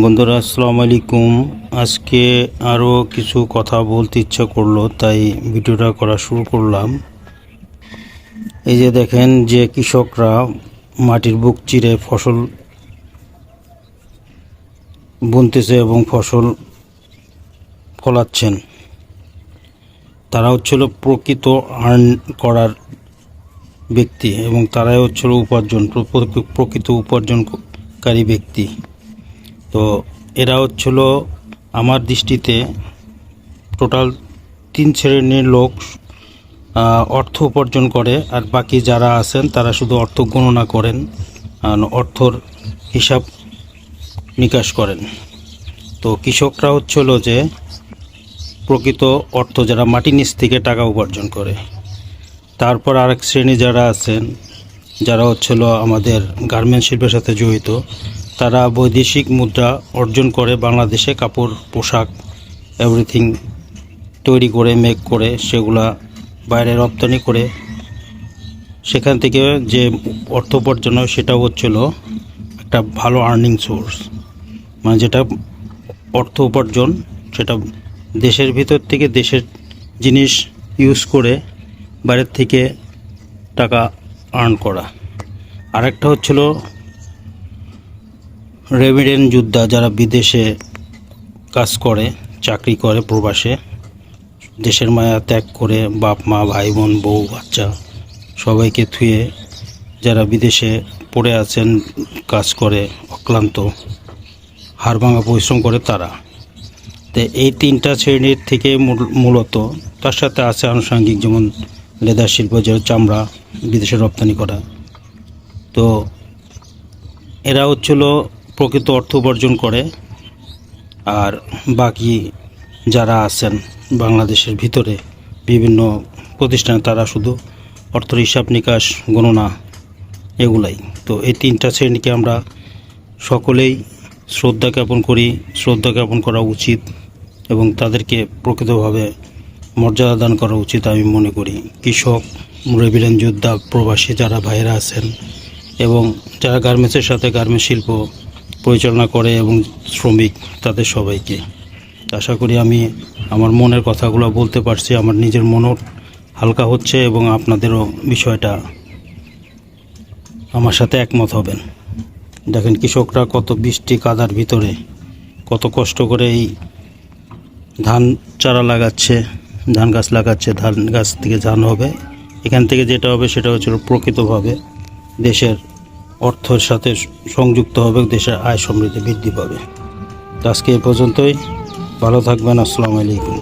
বন্ধুরা আসসালামু আলাইকুম। আজকে আরও কিছু কথা বলতে ইচ্ছা করলো, তাই ভিডিওটা করা শুরু করলাম। এই যে দেখেন যে কৃষকরা মাটির বুক চিরে ফসল বুনতেছে এবং ফসল ফলাচ্ছেন, তারা হচ্ছিল প্রকৃত আর্ন করার ব্যক্তি এবং তারাই হচ্ছিল প্রকৃত উপার্জনকারী ব্যক্তি। তো এরা হচ্ছিল আমার দৃষ্টিতে টোটাল 3 শ্রেণীর লোক অর্থ উপার্জন করে, আর বাকি যারা আছেন তারা শুধু অর্থ গণনা করেন, অর্থর হিসাব নিকাশ করেন। তো কৃষকরা হচ্ছিল যে প্রকৃত অর্থ, যারা মাটির নিচ থেকে টাকা উপার্জন করে। তারপর আরেক শ্রেণী যারা আছেন, যারা হচ্ছিল আমাদের গার্মেন্টস শিল্পের সাথে জড়িত, তারা বৈদেশিক মুদ্রা অর্জন করে বাংলাদেশে কাপড় পোশাক এভরিথিং তৈরি করে মেক করে সেগুলা বাইরে রপ্তানি করে, সেখান থেকে যে অর্থ উপার্জন হয় সেটা হচ্ছিল একটা ভালো আর্নিং সোর্স। মানে যেটা অর্থ উপার্জন, সেটা দেশের ভিতর থেকে দেশের জিনিস ইউজ করে বাইরের থেকে টাকা আর্ন করা। আরেকটা হচ্ছিল রেমিডেন্ট যোদ্ধা, যারা বিদেশে কাজ করে, চাকরি করে প্রবাসে, দেশের মায়া ত্যাগ করে বাপ মা ভাই বোন বউ বাচ্চা সবাইকে থুয়ে যারা বিদেশে পড়ে আছেন, কাজ করে অক্লান্ত হাড়ভাঙা পরিশ্রম করে তারা। তো এই 3টা শ্রেণীর থেকে মূলত, তার সাথে আছে আনুষঙ্গিক, যেমন লেদার শিল্প, যে চামড়া বিদেশে রপ্তানি করা। তো এরা হচ্ছিল প্রকৃত অর্থ উপার্জন করে, আর বাকি যারা আছেন বাংলাদেশের ভিতরে বিভিন্ন প্রতিষ্ঠানে, তারা শুধু অর্থের হিসাব নিকাশ গণনা এগুলাই। তো এই 3টা শ্রেণীকে আমরা সকলেই শ্রদ্ধা জ্ঞাপন করা উচিত এবং তাদেরকে প্রকৃতভাবে মর্যাদা দান করা উচিত আমি মনে করি। কৃষক, রেমিডেন্ট যোদ্ধা, প্রবাসী যারা ভাইরা আছেন এবং যারা গার্মেন্টসের সাথে গার্মেন্টস শিল্প পরিচালনা করে এবং শ্রমিক, তাদের সবাইকে আশা করি আমি আমার মনের কথাগুলো বলতে পারছি। আমার নিজের মনও হালকা হচ্ছে এবং আপনাদেরও বিষয়টা আমার সাথে একমত হবেন। দেখেন কৃষকরা কত বৃষ্টি কাদার ভিতরে কত কষ্ট করে এই ধান চারা লাগাচ্ছে, ধান গাছ লাগাচ্ছে। ধান গাছ থেকে ধান হবে, এখান থেকে যেটা হবে সেটা হচ্ছে প্রকৃতভাবে দেশের অর্থের সাথে সংযুক্ত হবে, দেশের আয় সমৃদ্ধি বৃদ্ধি পাবে। আজকে এ পর্যন্তই, ভালো থাকবেন। আসসালামু আলাইকুম।